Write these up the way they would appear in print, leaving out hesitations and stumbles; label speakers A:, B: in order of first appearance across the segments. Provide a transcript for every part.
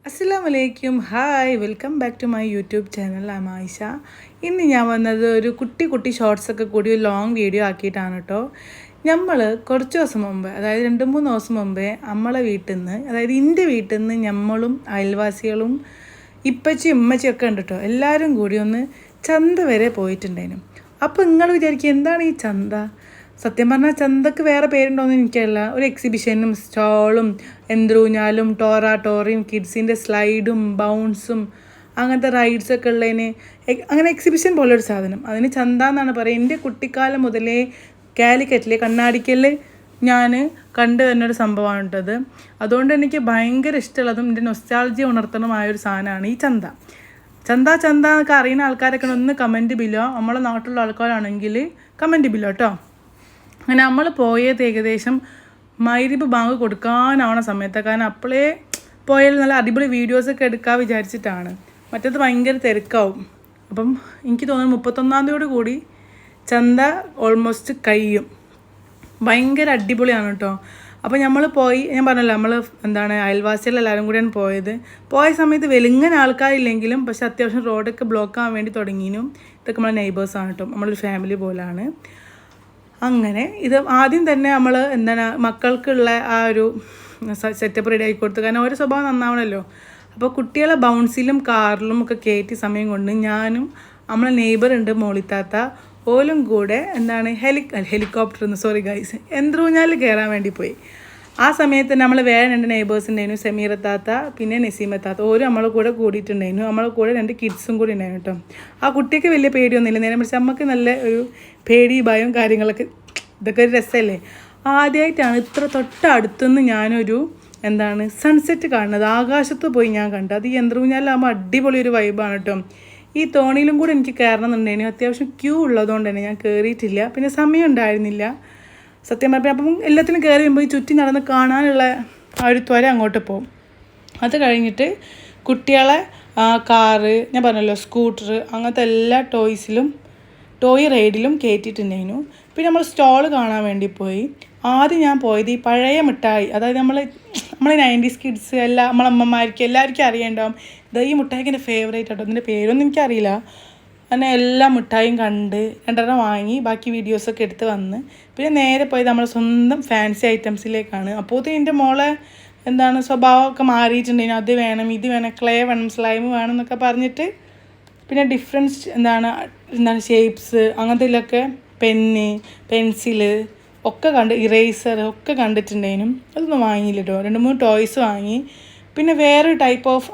A: അസ്സലാമലൈക്കും hi welcome back to my YouTube channel Aisha. ഇന്ന് ഞാൻ വന്നത് ഒരു കുട്ടി ഷോർട്സൊക്കെ കൂടി ഒരു ലോങ് വീഡിയോ ആക്കിയിട്ടാണ് കേട്ടോ. നമ്മൾ കുറച്ച് ദിവസം മുമ്പ്, അതായത് 2-3 ദിവസം മുമ്പേ നമ്മളെ വീട്ടിൽ നിന്ന്, അതായത് എൻ്റെ വീട്ടിൽ നിന്ന് നമ്മളും അയൽവാസികളും ഇപ്പച്ചിയും ഉമ്മച്ചിയൊക്കെ ഉണ്ട് കേട്ടോ, എല്ലാവരും കൂടി ഒന്ന് ചന്ത വരെ പോയിട്ടുണ്ടായിരുന്നു. അപ്പോൾ നിങ്ങൾ വിചാരിക്കും എന്താണ് ഈ ചന്ത? സത്യം പറഞ്ഞാൽ ചന്തക്ക് വേറെ പേരുണ്ടോയെന്ന് എനിക്കല്ല. ഒരു എക്സിബിഷനും സ്റ്റോളും എന്ത്രൂഞ്ഞാലും ടോറയും കിഡ്സിൻ്റെ സ്ലൈഡും ബൗൺസും അങ്ങനത്തെ റൈഡ്സൊക്കെ ഉള്ളതിന് അങ്ങനെ എക്സിബിഷൻ പോലൊരു സാധനം, അതിന് ചന്ത എന്നാണ് പറയുക. എൻ്റെ കുട്ടിക്കാലം മുതലേ കാലിക്കറ്റിലെ കണ്ണാടിക്കൽ ഞാൻ കണ്ടു വരുന്നൊരു സംഭവമാണ് കേട്ടത്. അതുകൊണ്ട് എനിക്ക് ഭയങ്കര ഇഷ്ടമുള്ളതും എൻ്റെ നൊസ്റ്റാൾജിയ ഉണർത്തണമായൊരു സാധനമാണ് ഈ ചന്ത. ചന്ത എന്നൊക്കെ അറിയുന്ന ആൾക്കാരൊക്കെ ഒന്ന് കമൻറ്റ് ബില്ലോ, നമ്മളെ നാട്ടിലുള്ള ആൾക്കാരാണെങ്കിൽ കമൻറ്റ് ബില്ലോ കേട്ടോ. അങ്ങനെ നമ്മൾ പോയത് ഏകദേശം മഗ്‌രിബ് ബാങ്ക് കൊടുക്കാനാവണ സമയത്ത്, കാരണം അപ്പോഴേ പോയാൽ നല്ല അടിപൊളി വീഡിയോസൊക്കെ എടുക്കാൻ വിചാരിച്ചിട്ടാണ്. മറ്റേത് ഭയങ്കര തിരക്കാവും. അപ്പം എനിക്ക് തോന്നുന്നു 31-ാം തീയതിയോട് കൂടി ചന്ത ഓൾമോസ്റ്റ് കഴിയും. ഭയങ്കര അടിപൊളിയാണ് കേട്ടോ. അപ്പോൾ നമ്മൾ പോയി, ഞാൻ പറഞ്ഞല്ലോ നമ്മൾ അയൽവാസികളെല്ലാവരും കൂടിയാണ് പോയത്. പോയ സമയത്ത് വെലുങ്ങൻ ആൾക്കാരില്ലെങ്കിലും പക്ഷെ അത്യാവശ്യം റോഡൊക്കെ ബ്ലോക്ക് ആവാൻ വേണ്ടി തുടങ്ങിയിരുന്നു. ഇതൊക്കെ നമ്മളെ നെയ്ബേഴ്സാണ് കേട്ടോ, നമ്മളൊരു ഫാമിലി പോലാണ്. അങ്ങനെ ഇത് ആദ്യം തന്നെ നമ്മൾ മക്കൾക്കുള്ള ആ ഒരു സെറ്റപ്പ് റെഡി ആക്കി കൊടുത്തു, കാരണം ഓരോ സ്വഭാവം നന്നാവണമല്ലോ. അപ്പോൾ കുട്ടികളെ ബൗൺസിലും കാറിലും ഒക്കെ കയറ്റി സമയം കൊണ്ട് ഞാനും നമ്മളെ നെയ്ബർ ഉണ്ട് മോളിത്താത്ത, ഓലും കൂടെ ഹെലികോപ്റ്റർ എന്ത്രൂഞ്ഞാലിൽ കയറാൻ വേണ്ടി പോയി. ആ സമയത്ത് നമ്മൾ വേറെ 2 നെയ്ബേഴ്സ് ഉണ്ടായിരുന്നു, സമീറത്താത്ത പിന്നെ നസീമത്താത്ത. ഓരും നമ്മളെ കൂടെ കൂടിയിട്ടുണ്ടായിരുന്നു. നമ്മളെ കൂടെ 2 കിഡ്സും കൂടി ഉണ്ടായിരുന്നു കേട്ടോ. ആ കുട്ടിക്ക് വലിയ പേടിയൊന്നുമില്ല, നേരെ മറിച്ച് നമുക്ക് നല്ല ഒരു പേടി ഭയവും കാര്യങ്ങളൊക്കെ. ഇതൊക്കെ ഒരു രസമല്ലേ. ആദ്യമായിട്ടാണ് ഇത്ര തൊട്ടടുത്തുനിന്ന് ഞാനൊരു സൺസെറ്റ് കാണുന്നത്. ആകാശത്ത് പോയി ഞാൻ കണ്ടു. അത് ഈ യന്ത്രൂഞ്ഞാലാകുമ്പോൾ അടിപൊളി ഒരു വൈബാണ് കേട്ടോ. ഈ തോണിയിലും കൂടെ എനിക്ക് കയറണം എന്നുണ്ടായിരുന്നു. അത്യാവശ്യം ക്യൂ ഉള്ളതുകൊണ്ട് തന്നെ ഞാൻ കയറിയിട്ടില്ല, പിന്നെ സമയം ഉണ്ടായിരുന്നില്ല സത്യം പറഞ്ഞാൽ. അപ്പം എല്ലാത്തിനും കയറി വരുമ്പോൾ ഈ ചുറ്റി നടന്ന് കാണാനുള്ള ആ ഒരു ത്വര അങ്ങോട്ട് പോകും. അത് കഴിഞ്ഞിട്ട് കുട്ടികളെ കാറ്, ഞാൻ പറഞ്ഞല്ലോ സ്കൂട്ടർ, അങ്ങനത്തെ എല്ലാ ടോയ് റൈഡിലും കയറ്റിയിട്ടുണ്ടായിരുന്നു. പിന്നെ നമ്മൾ സ്റ്റോൾ കാണാൻ വേണ്ടി പോയി. ആദ്യം ഞാൻ പോയത് ഈ പഴയ മിഠായി, അതായത് നമ്മളെ 90s കിഡ്സ് എല്ലാം നമ്മളെ അമ്മമാർക്ക് എല്ലാവർക്കും അറിയാണ്ടാവും. ഈ മിഠായിക്ക് എൻ്റെ ഫേവറേറ്റ് കേട്ടോ. അതിൻ്റെ പേരൊന്നും എനിക്കറിയില്ല. അങ്ങനെ എല്ലാ മിഠായിയും കണ്ട് 2 വാങ്ങി, ബാക്കി വീഡിയോസൊക്കെ എടുത്ത് വന്ന് പിന്നെ നേരെ പോയത് നമ്മുടെ സ്വന്തം ഫാൻസി ഐറ്റംസിലേക്കാണ്. അപ്പോൾ എൻ്റെ മോളെ സ്വഭാവമൊക്കെ മാറിയിട്ടുണ്ടെങ്കിൽ അത് വേണം ഇത് വേണം, ക്ലേ വേണം, സ്ലൈം വേണം എന്നൊക്കെ പറഞ്ഞിട്ട് പിന്നെ ഡിഫറൻസ് ഷേപ്സ് അങ്ങനത്തെ പെന്ന്, പെൻസില് ഒക്കെ ഇറേസർ ഒക്കെ കണ്ടിട്ടുണ്ടായിരുന്നു. അതൊന്നും വാങ്ങിയില്ല കേട്ടോ. 2-3 ടോയ്സ് വാങ്ങി. പിന്നെ വേറൊരു ടൈപ്പ് ഓഫ്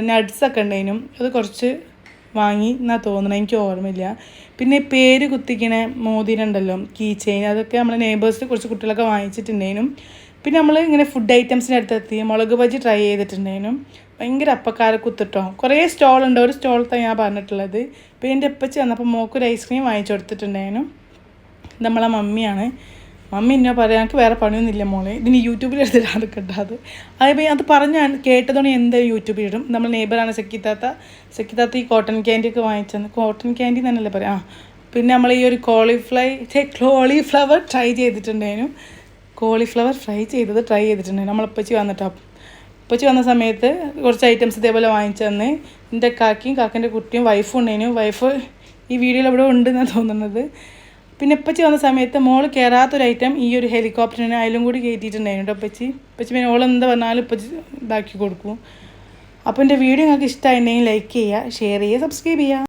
A: നട്ട്സൊക്കെ ഉണ്ടായിരുന്നു, അത് കുറച്ച് വാങ്ങി എന്നാ തോന്നണം, എനിക്ക് ഓർമ്മയില്ല. പിന്നെ പേര് കുത്തിക്കണ മോതിരണ്ടല്ലോ, കീ ചെയിൻ, അതൊക്കെ നമ്മളെ നെയ്ബേഴ്സിൽ കുറച്ച് കുട്ടികളൊക്കെ വാങ്ങിച്ചിട്ടുണ്ടായിരുന്നു. പിന്നെ നമ്മൾ ഇങ്ങനെ ഫുഡ് ഐറ്റംസിൻ്റെ അടുത്തെത്തി മുളക് ബജി ട്രൈ ചെയ്തിട്ടുണ്ടായിരുന്നു. ഭയങ്കര അപ്പക്കാരെ കുത്തിട്ടോ. കുറേ സ്റ്റോളുണ്ട്, ഒരു സ്റ്റോളത്താണ് ഞാൻ പറഞ്ഞിട്ടുള്ളത്. പിന്നെ എൻ്റെ എപ്പച്ചി വന്നപ്പോൾ മോക്കൊരു ഐസ്ക്രീം വാങ്ങിച്ചു കൊടുത്തിട്ടുണ്ടായിരുന്നു. ഇത് നമ്മളെ മമ്മിയാണ്. മമ്മി എന്നെ പറയാം, എനിക്ക് വേറെ പണിയൊന്നുമില്ല മോളെ, ഇതിന് യൂട്യൂബിൽ എടുത്തിട്ടാണ് കിട്ടാത്. അത് പറഞ്ഞ് കേട്ടതോടെ എന്തായാലും യൂട്യൂബിൽ ഇടും. നമ്മൾ നെയ്ബറാണ് സെക്കിത്താത്ത ഈ കോട്ടൺ ക്യാൻഡിയൊക്കെ വാങ്ങിച്ചത്. കോട്ടൺ ക്യാൻഡി തന്നെയല്ലേ പറയാം. പിന്നെ നമ്മൾ ഈ ഒരു കോളിഫ്ലവർ ട്രൈ ചെയ്തിട്ടുണ്ടായിരുന്നു. കോളിഫ്ലവർ ഫ്രൈ ചെയ്തിട്ടുണ്ടായിരുന്നു നമ്മളെപ്പച്ചി വന്നിട്ടോ. ഉപ്പച്ചി വന്ന സമയത്ത് കുറച്ച് ഐറ്റംസ് ഇതേപോലെ വാങ്ങിച്ചു തന്നെ. എൻ്റെ കാക്കൻ്റെ കുട്ടിയും വൈഫും ഉണ്ടായിരുന്നു. വൈഫ് ഈ വീഡിയോയിൽ ഇവിടെ ഉണ്ടെന്നാണ് തോന്നുന്നത്. പിന്നെ ഉപ്പച്ചി വന്ന സമയത്ത് മോള് കയറാത്തൊരു ഐറ്റം ഈ ഒരു ഹെലികോപ്റ്ററിന് അതിലും കൂടി കയറ്റിയിട്ടുണ്ടായിരുന്നു കേട്ടോ ഉപ്പച്ചി. പിന്നെ ഓളെന്താ പറഞ്ഞാലും ഉപ്പച്ചി ഇതാക്കി കൊടുക്കും. അപ്പോൾ എൻ്റെ വീഡിയോ നിങ്ങൾക്ക് ഇഷ്ടമായിട്ടുണ്ടെങ്കിൽ ലൈക്ക് ചെയ്യുക, ഷെയർ ചെയ്യുക, സബ്സ്ക്രൈബ് ചെയ്യുക.